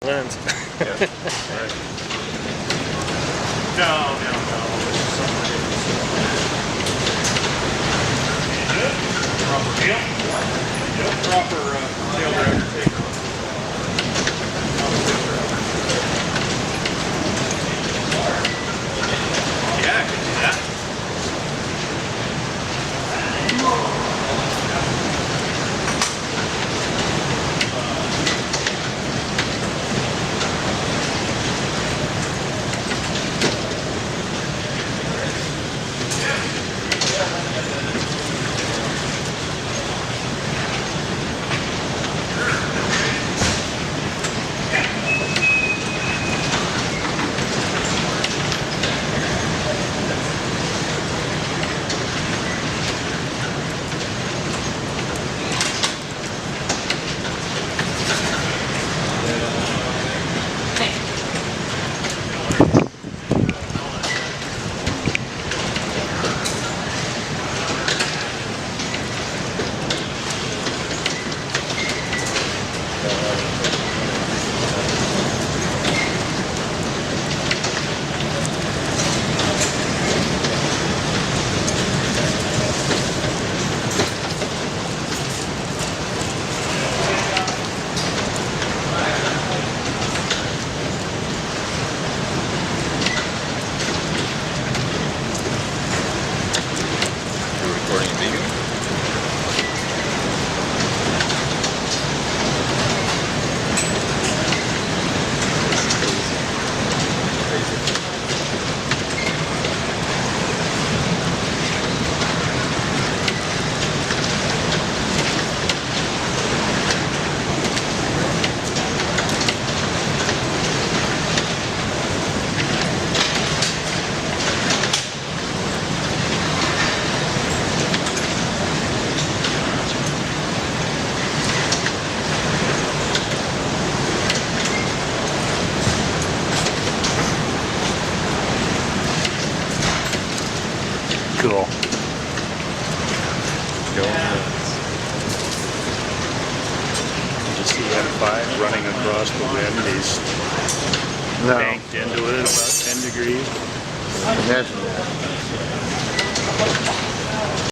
lens. Yeah. Right. No. Proper deal? Yep. Proper tail dragger takeoff. Yeah, I could do that. You're recording a video? Cool. Go on. Just see M5 running across the wind. He's No. banked into it about 10 degrees. Imagine that.